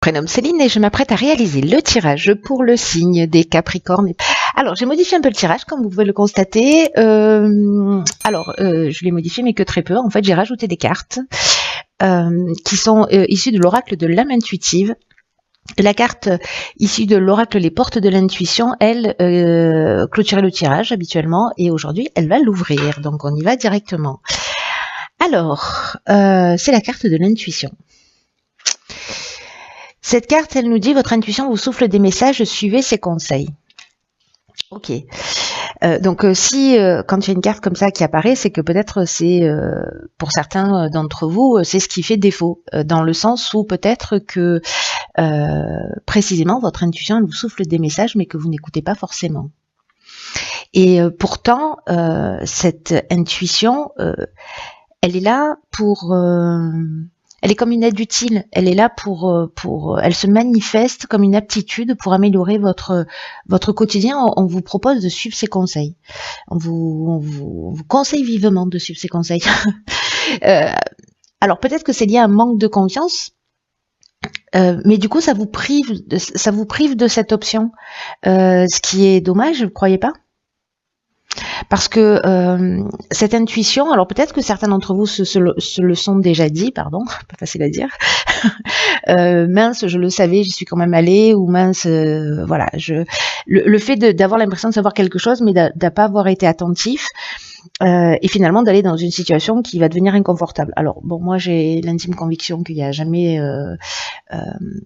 Prénomme Céline et je m'apprête à réaliser le tirage pour le signe des Capricornes. Alors, j'ai modifié un peu le tirage, comme vous pouvez le constater. Je l'ai modifié, mais que très peu. En fait, j'ai rajouté des cartes qui sont issues de l'oracle de l'âme intuitive. La carte issue de l'oracle Les Portes de l'Intuition, elle clôturait le tirage habituellement, et aujourd'hui, elle va l'ouvrir. Donc, on y va directement. Alors, c'est la carte de l'intuition. Cette carte, elle nous dit, votre intuition vous souffle des messages, suivez ses conseils. Ok. Si quand il y a une carte comme ça qui apparaît, c'est que peut-être c'est, pour certains d'entre vous, c'est ce qui fait défaut, dans le sens où peut-être que précisément votre intuition, elle vous souffle des messages, mais que vous n'écoutez pas forcément. Et pourtant, cette intuition, elle est là pour... elle est comme une aide utile. Elle est là elle se manifeste comme une aptitude pour améliorer votre quotidien. On vous propose de suivre ses conseils. On vous conseille vivement de suivre ses conseils. Alors peut-être que c'est lié à un manque de confiance, mais du coup ça vous prive de cette option, ce qui est dommage, vous croyez pas ? Parce que cette intuition, alors peut-être que certains d'entre vous se le sont déjà dit, pardon, pas facile à dire. Mince, je le savais, j'y suis quand même allée, ou mince, voilà, le fait d'avoir l'impression de savoir quelque chose, mais de pas avoir été attentif, et finalement d'aller dans une situation qui va devenir inconfortable. Alors bon, moi j'ai l'intime conviction qu'il n'y a jamais,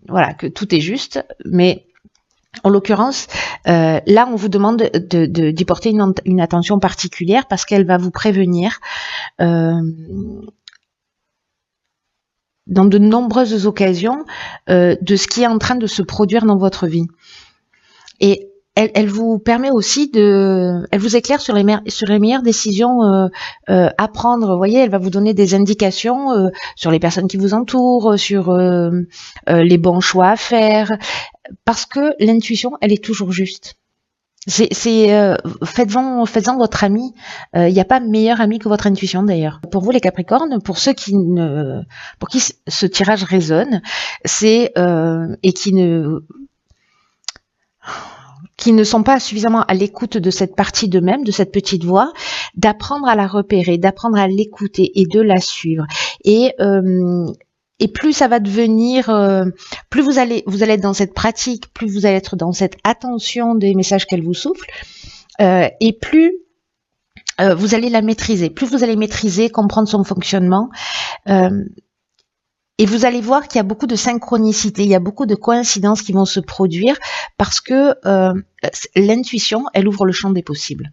voilà, que tout est juste, mais en l'occurrence, là, on vous demande d'y porter une attention particulière parce qu'elle va vous prévenir dans de nombreuses occasions de ce qui est en train de se produire dans votre vie. Et elle vous permet aussi elle vous éclaire sur les meilleures décisions à prendre. Vous voyez, elle va vous donner des indications sur les personnes qui vous entourent, sur les bons choix à faire. Parce que l'intuition, elle est toujours juste. Faites-en votre ami. Il n'y a pas meilleur ami que votre intuition d'ailleurs. Pour vous les Capricornes, pour ceux pour qui ce tirage résonne, c'est et qui ne sont pas suffisamment à l'écoute de cette partie d'eux-mêmes, de cette petite voix, d'apprendre à la repérer, d'apprendre à l'écouter et de la suivre. Et plus ça va devenir, plus vous allez être dans cette pratique, plus vous allez être dans cette attention des messages qu'elle vous souffle, et plus vous allez la maîtriser. Plus vous allez maîtriser, comprendre son fonctionnement, et vous allez voir qu'il y a beaucoup de synchronicité, il y a beaucoup de coïncidences qui vont se produire parce que l'intuition, elle ouvre le champ des possibles.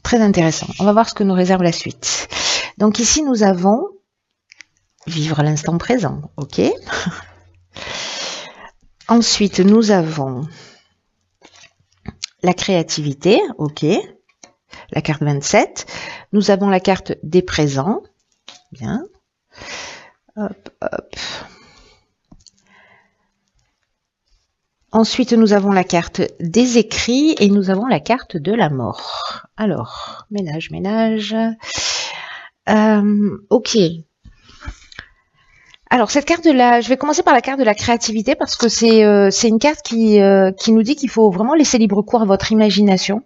Très intéressant. On va voir ce que nous réserve la suite. Donc ici, nous avons vivre l'instant présent, ok. Ensuite, nous avons la créativité, ok. La carte 27. Nous avons la carte des présents, bien. Hop, hop. Ensuite, nous avons la carte des écrits et nous avons la carte de la mort. Alors, ménage. Ok. Alors cette carte je vais commencer par la carte de la créativité parce que c'est une carte qui nous dit qu'il faut vraiment laisser libre cours à votre imagination,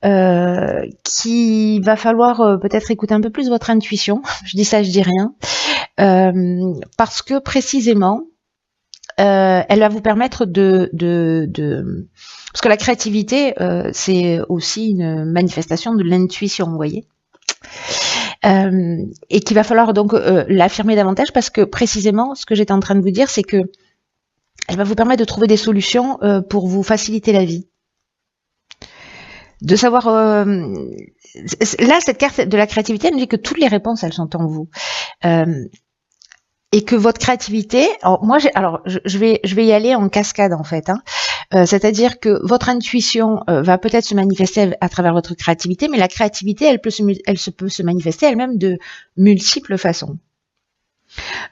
qu'il va falloir peut-être écouter un peu plus votre intuition. Je dis ça, je dis rien, parce que précisément elle va vous permettre parce que la créativité c'est aussi une manifestation de l'intuition, vous voyez. Et qu'il va falloir donc l'affirmer davantage parce que précisément ce que j'étais en train de vous dire, c'est que elle va vous permettre de trouver des solutions pour vous faciliter la vie. De savoir là, cette carte de la créativité, elle me dit que toutes les réponses, elles sont en vous. Et que votre créativité, je vais y aller en cascade en fait, hein. C'est-à-dire que votre intuition va peut-être se manifester à travers votre créativité, mais la créativité, elle peut se manifester elle-même de multiples façons.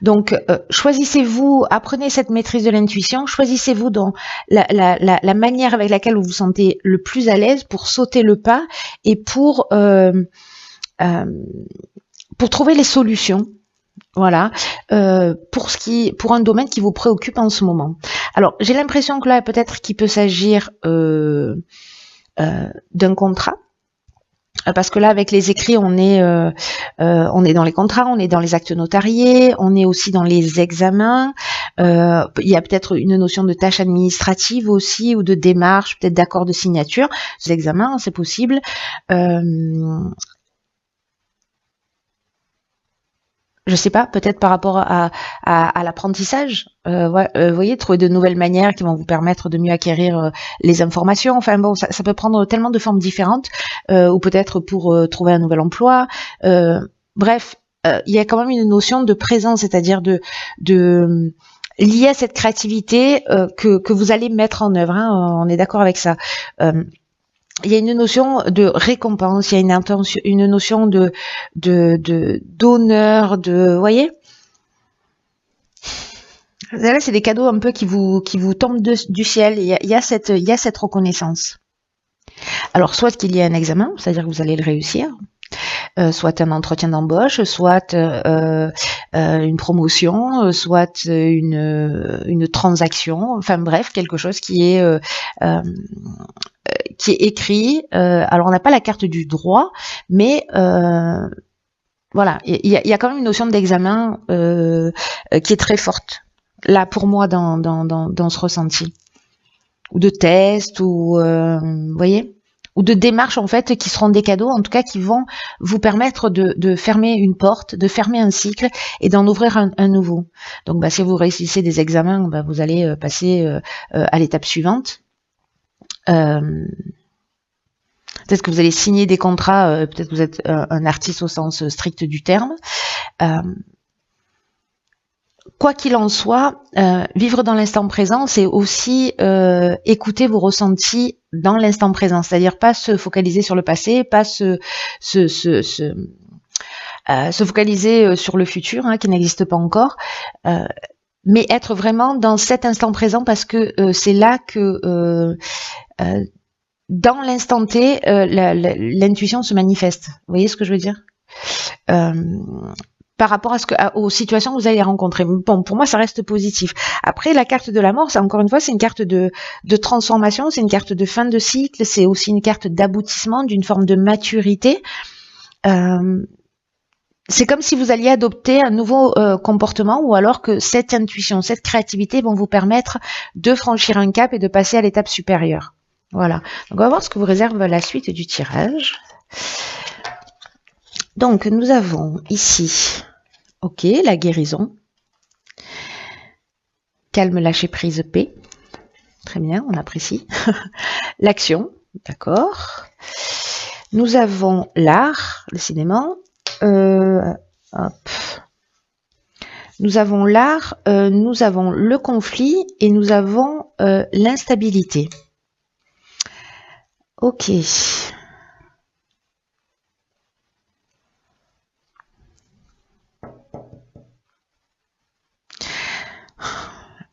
Donc, choisissez-vous, apprenez cette maîtrise de l'intuition, choisissez-vous dans la manière avec laquelle vous vous sentez le plus à l'aise pour sauter le pas et pour trouver les solutions Voilà, pour un domaine qui vous préoccupe en ce moment. Alors, j'ai l'impression que là, peut-être qu'il peut s'agir d'un contrat. Parce que là, avec les écrits, on est dans les contrats, on est dans les actes notariés, on est aussi dans les examens. Il y a peut-être une notion de tâche administrative aussi, ou de démarche, peut-être d'accord de signature. Ces examens, c'est possible. Je sais pas, peut-être par rapport à l'apprentissage, vous voyez, trouver de nouvelles manières qui vont vous permettre de mieux acquérir les informations. Enfin bon, ça peut prendre tellement de formes différentes, ou peut-être pour trouver un nouvel emploi. Bref, il y a quand même une notion de présence, c'est-à-dire de liée à cette créativité que vous allez mettre en œuvre. Hein, on est d'accord avec ça. Il y a une notion de récompense, il y a une notion d'honneur, vous voyez. Là, c'est des cadeaux un peu qui vous tombent du ciel. Il y a cette reconnaissance. Alors, soit qu'il y ait un examen, c'est-à-dire que vous allez le réussir, soit un entretien d'embauche, soit une promotion, soit une transaction, enfin bref, quelque chose qui est écrit. Alors on n'a pas la carte du droit, mais voilà, il y a quand même une notion d'examen qui est très forte là pour moi dans ce ressenti, ou de test, ou vous voyez, ou de démarches en fait qui seront des cadeaux, en tout cas qui vont vous permettre de fermer une porte, de fermer un cycle et d'en ouvrir un nouveau. Donc si vous réussissez des examens, vous allez passer à l'étape suivante. Peut-être que vous allez signer des contrats, peut-être que vous êtes un artiste au sens strict du terme. Quoi qu'il en soit, vivre dans l'instant présent, c'est aussi écouter vos ressentis dans l'instant présent, c'est-à-dire pas se focaliser sur le passé, pas se focaliser sur le futur, hein, qui n'existe pas encore, mais être vraiment dans cet instant présent, parce que c'est là que dans l'instant T, l'intuition se manifeste. Vous voyez ce que je veux dire? Par rapport aux situations que vous allez rencontrer. Bon, pour moi, ça reste positif. Après, la carte de la mort, encore une fois, c'est une carte de transformation, c'est une carte de fin de cycle, c'est aussi une carte d'aboutissement, d'une forme de maturité. C'est comme si vous alliez adopter un nouveau comportement, ou alors que cette intuition, cette créativité vont vous permettre de franchir un cap et de passer à l'étape supérieure. Voilà. Donc, on va voir ce que vous réserve la suite du tirage. Donc, nous avons ici, ok, la guérison. Calme, lâcher prise, paix. Très bien, on apprécie. L'action, d'accord. Nous avons l'art, décidément. Hop. Nous avons l'art, nous avons le conflit et nous avons l'instabilité. Ok.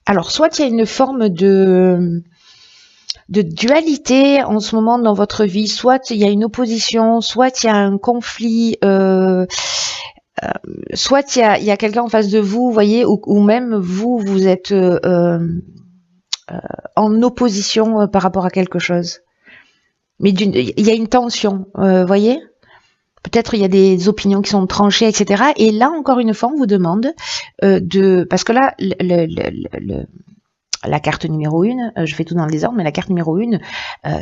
Alors, soit il y a une forme de dualité en ce moment dans votre vie, soit il y a une opposition, soit il y a un conflit, soit il y a quelqu'un en face de vous, vous voyez, ou même vous êtes en opposition par rapport à quelque chose. Mais il y a une tension, voyez. Peut-être il y a des opinions qui sont tranchées, etc. Et là, encore une fois, on vous demande parce que là, la carte numéro 1, je fais tout dans le désordre, mais la carte numéro 1,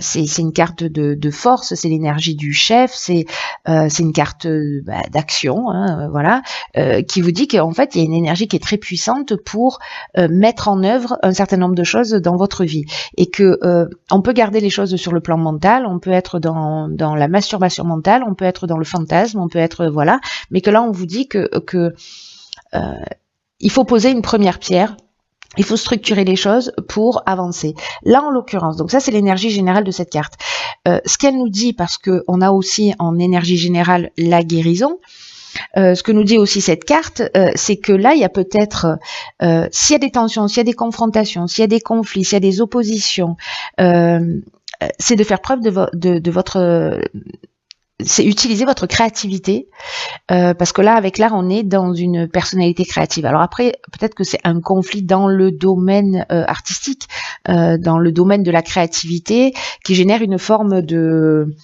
c'est une carte de force, c'est l'énergie du chef, c'est une carte d'action, hein, voilà, qui vous dit qu'en fait, il y a une énergie qui est très puissante pour mettre en œuvre un certain nombre de choses dans votre vie. Et que on peut garder les choses sur le plan mental, on peut être dans la masturbation mentale, on peut être dans le fantasme, on peut être, voilà, mais que là, on vous dit que il faut poser une première pierre. Il faut structurer les choses pour avancer. Là, en l'occurrence, donc ça, c'est l'énergie générale de cette carte. Ce qu'elle nous dit, parce que on a aussi en énergie générale la guérison, ce que nous dit aussi cette carte, c'est que là, il y a peut-être, s'il y a des tensions, s'il y a des confrontations, s'il y a des conflits, s'il y a des oppositions, c'est de faire preuve de votre... c'est utiliser votre créativité, parce que là, avec l'art, on est dans une personnalité créative. Alors après, peut-être que c'est un conflit dans le domaine artistique, dans le domaine de la créativité, qui génère une forme de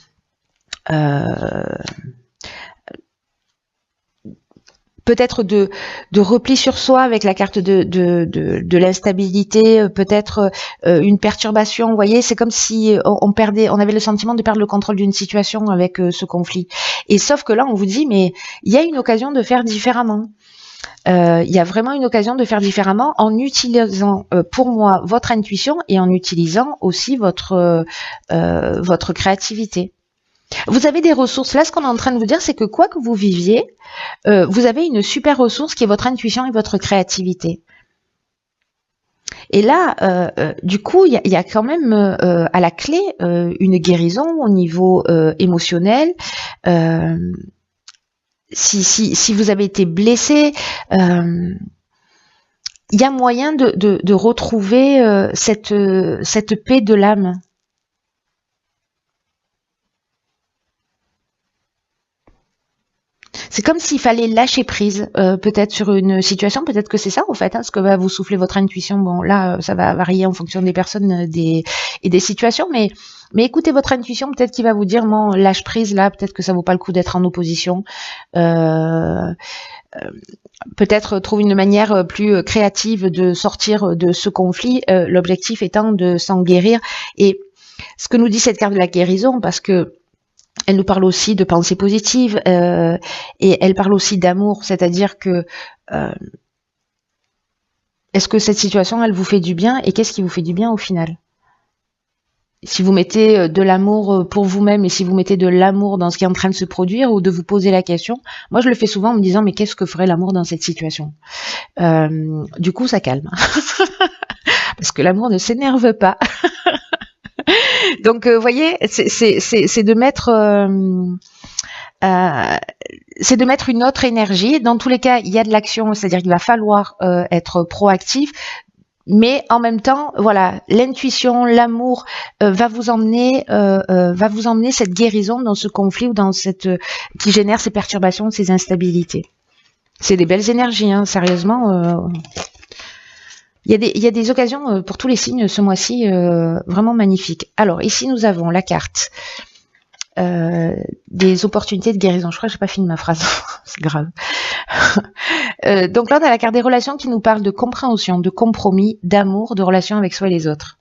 peut-être de repli sur soi avec la carte de l'instabilité, peut-être une perturbation. Vous voyez, c'est comme si on avait le sentiment de perdre le contrôle d'une situation avec ce conflit. Et sauf que là, on vous dit, mais il y a une occasion de faire différemment. Il y a vraiment une occasion de faire différemment en utilisant, pour moi, votre intuition et en utilisant aussi votre créativité. Vous avez des ressources. Là, ce qu'on est en train de vous dire, c'est que quoi que vous viviez, vous avez une super ressource qui est votre intuition et votre créativité. Et là, du coup, il y a quand même à la clé une guérison au niveau émotionnel. Si vous avez été blessé, il y a moyen de retrouver cette paix de l'âme. C'est comme s'il fallait lâcher prise, peut-être sur une situation, peut-être que c'est ça en fait, ce que va vous souffler votre intuition. Bon, là, ça va varier en fonction des personnes et des situations, mais écoutez votre intuition, peut-être qu'il va vous dire, non, lâche prise là, peut-être que ça vaut pas le coup d'être en opposition. Peut-être trouve une manière plus créative de sortir de ce conflit, l'objectif étant de s'en guérir. Et ce que nous dit cette carte de la guérison, parce que elle nous parle aussi de pensée positive et elle parle aussi d'amour, c'est-à-dire que est-ce que cette situation, elle vous fait du bien et qu'est-ce qui vous fait du bien au final? Si vous mettez de l'amour pour vous-même et si vous mettez de l'amour dans ce qui est en train de se produire ou de vous poser la question, moi je le fais souvent en me disant mais qu'est-ce que ferait l'amour dans cette situation? Du coup ça calme, parce que l'amour ne s'énerve pas. Donc, vous voyez, c'est de mettre une autre énergie. Dans tous les cas, il y a de l'action, c'est-à-dire qu'il va falloir être proactif. Mais en même temps, voilà, l'intuition, l'amour va vous emmener cette guérison dans ce conflit ou dans qui génère ces perturbations, ces instabilités. C'est des belles énergies, hein, sérieusement. Il y a des occasions pour tous les signes ce mois-ci vraiment magnifiques. Alors ici nous avons la carte des opportunités de guérison. Je crois que j'ai pas fini ma phrase, c'est grave. Donc là on a la carte des relations qui nous parle de compréhension, de compromis, d'amour, de relations avec soi et les autres.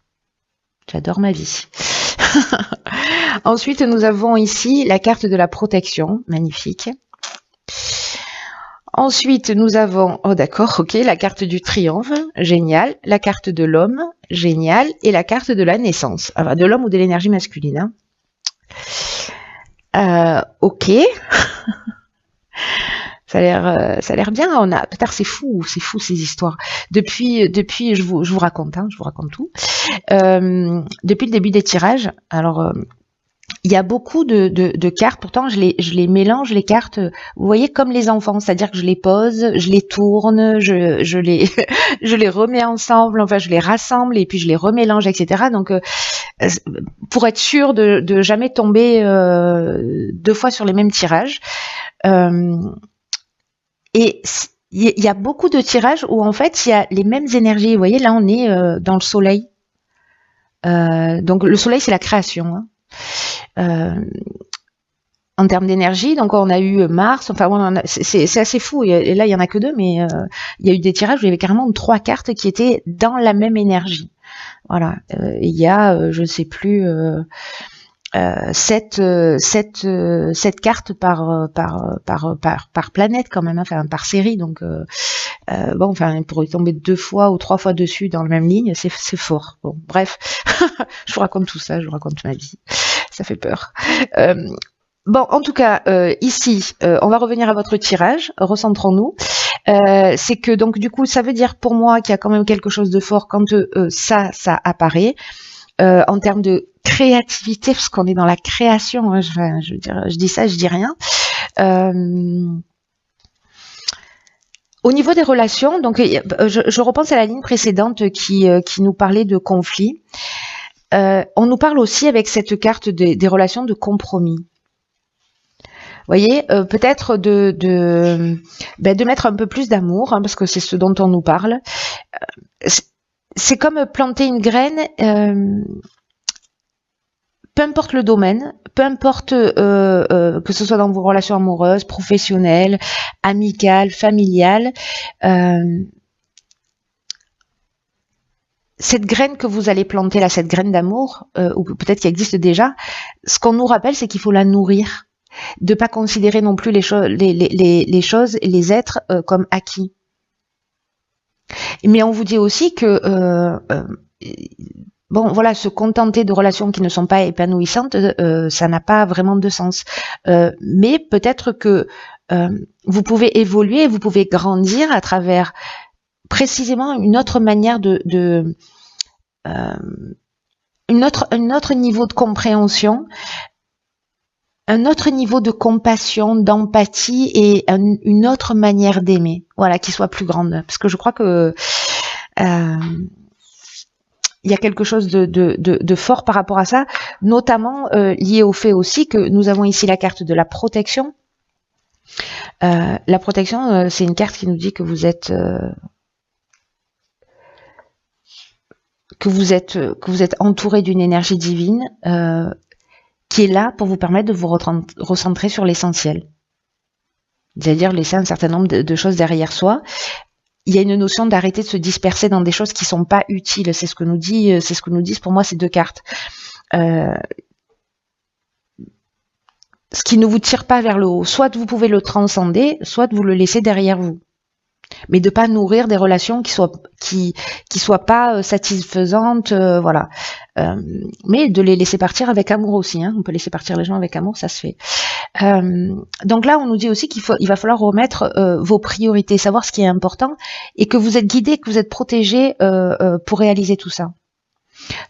J'adore ma vie. Ensuite nous avons ici la carte de la protection, magnifique. Ensuite, nous avons, oh d'accord, ok, la carte du triomphe, génial, la carte de l'homme, génial, et la carte de la naissance, enfin, de l'homme ou de l'énergie masculine. Hein. Ok, ça a l'air bien. Peut-être c'est fou ces histoires. Depuis, je vous raconte, je vous raconte tout. Depuis le début des tirages, alors. Il y a beaucoup de cartes, pourtant je les mélange les cartes, vous voyez, comme les enfants, c'est-à-dire que je les pose, je les tourne, je les remets ensemble, enfin je les rassemble et puis je les remélange, etc. Donc pour être sûr de jamais tomber deux fois sur les mêmes tirages. Et il y a beaucoup de tirages où en fait il y a les mêmes énergies. Vous voyez, là on est dans le soleil. Donc le soleil c'est la création, hein. En termes d'énergie, donc on a eu Mars, enfin c'est assez fou, et là il y en a que deux, mais il y a eu des tirages où il y avait carrément 3 cartes qui étaient dans la même énergie. Voilà, il y a, je ne sais plus, 7 cartes par planète quand même, enfin par série, donc bon, enfin pour y tomber 2 fois ou 3 fois dessus dans la même ligne, c'est fort. Bon, bref, je vous raconte tout ça, je vous raconte ma vie. Ça fait peur. Bon, en tout cas, ici, on va revenir à votre tirage. Recentrons-nous. C'est que donc du coup, ça veut dire pour moi qu'il y a quand même quelque chose de fort quand ça apparaît. En termes de créativité, parce qu'on est dans la création. Hein, je veux dire, je dis ça, je dis rien. Au niveau des relations, donc je repense à la ligne précédente qui nous parlait de conflit. On nous parle aussi avec cette carte des relations de compromis. voyez, peut-être de mettre un peu plus d'amour, hein, parce que c'est ce dont on nous parle. C'est comme planter une graine, peu importe le domaine, peu importe que ce soit dans vos relations amoureuses, professionnelles, amicales, familiales, cette graine que vous allez planter là, cette graine d'amour, ou peut-être qui existe déjà, ce qu'on nous rappelle, c'est qu'il faut la nourrir, de pas considérer non plus les choses et les êtres comme acquis. Mais on vous dit aussi que bon, voilà, se contenter de relations qui ne sont pas épanouissantes, ça n'a pas vraiment de sens. Mais peut-être que vous pouvez évoluer, vous pouvez grandir à travers précisément une autre manière un autre niveau de compréhension, un autre niveau de compassion, d'empathie et une autre manière d'aimer, voilà, qui soit plus grande. Parce que je crois que il y a quelque chose de fort par rapport à ça, notamment lié au fait aussi que nous avons ici la carte de la protection. La protection, c'est une carte qui nous dit que vous êtes entouré d'une énergie divine qui est là pour vous permettre de vous recentrer sur l'essentiel. C'est-à-dire laisser un certain nombre de choses derrière soi. Il y a une notion d'arrêter de se disperser dans des choses qui sont pas utiles. C'est ce que nous disent pour moi ces deux cartes. Ce qui ne vous tire pas vers le haut. Soit vous pouvez le transcender, soit vous le laissez derrière vous. Mais de pas nourrir des relations qui soient pas satisfaisantes, voilà. Mais de les laisser partir avec amour aussi, hein. On peut laisser partir les gens avec amour, ça se fait. Donc là, on nous dit aussi il va falloir remettre vos priorités, savoir ce qui est important, et que vous êtes guidé, que vous êtes protégé pour réaliser tout ça.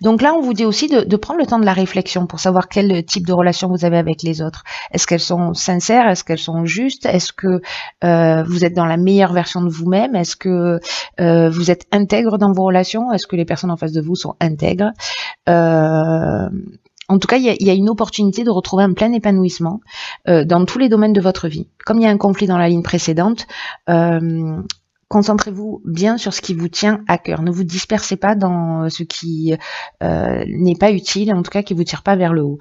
Donc là, on vous dit aussi de prendre le temps de la réflexion pour savoir quel type de relation vous avez avec les autres. Est-ce qu'elles sont sincères? Est-ce qu'elles sont justes? Est-ce que vous êtes dans la meilleure version de vous-même? Est-ce que vous êtes intègre dans vos relations? Est-ce que les personnes en face de vous sont intègres? En tout cas, il y a une opportunité de retrouver un plein épanouissement dans tous les domaines de votre vie. Comme il y a un conflit dans la ligne précédente, concentrez-vous bien sur ce qui vous tient à cœur. Ne vous dispersez pas dans ce qui n'est pas utile, en tout cas qui vous tire pas vers le haut.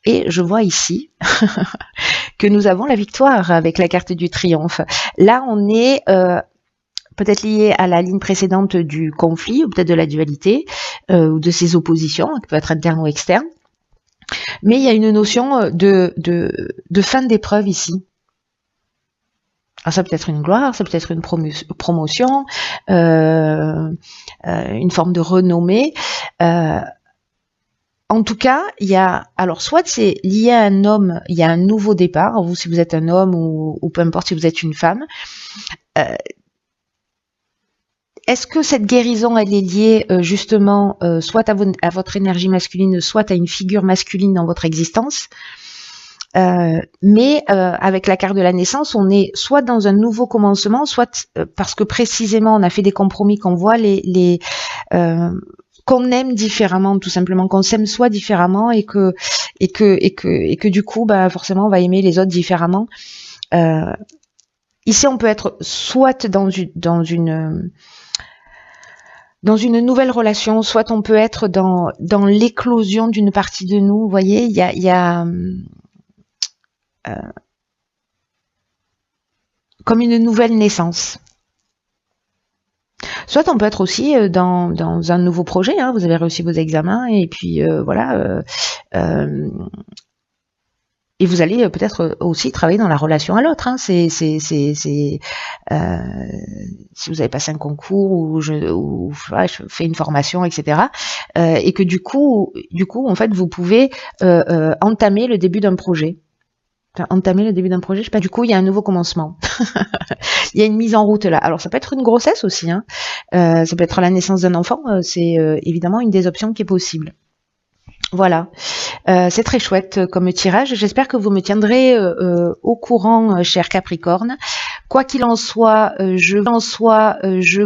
Et je vois ici que nous avons la victoire avec la carte du triomphe. Là, on est peut-être lié à la ligne précédente du conflit, ou peut-être de la dualité, ou de ces oppositions, qui peuvent être internes ou externes. Mais il y a une notion de fin d'épreuve ici. Alors ça peut être une gloire, ça peut être une promotion, une forme de renommée. En tout cas, il y a, alors soit c'est lié à un homme, il y a un nouveau départ, vous si vous êtes un homme ou peu importe si vous êtes une femme. Est-ce que cette guérison, elle est liée justement soit à votre énergie masculine, soit à une figure masculine dans votre existence? Mais avec la carte de la naissance, on est soit dans un nouveau commencement, soit parce que précisément on a fait des compromis, qu'on voit qu'on aime différemment, tout simplement, qu'on s'aime soi différemment et que du coup, bah forcément, on va aimer les autres différemment. Ici, on peut être soit dans une nouvelle relation, soit on peut être dans l'éclosion d'une partie de nous. Vous voyez, il y a comme une nouvelle naissance. Soit on peut être aussi dans un nouveau projet, hein, vous avez réussi vos examens et puis voilà, et vous allez peut-être aussi travailler dans la relation à l'autre. Hein. Si vous avez passé un concours ou voilà, je fais une formation, etc. Et que du coup, en fait, vous pouvez entamer le début d'un projet. Enfin, entamer le début d'un projet, je sais pas. Du coup, il y a un nouveau commencement. Il y a une mise en route là. Alors, ça peut être une grossesse aussi. Hein. Ça peut être la naissance d'un enfant. C'est évidemment une des options qui est possible. Voilà, c'est très chouette comme tirage. J'espère que vous me tiendrez au courant, cher Capricorne. Quoi qu'il en soit, je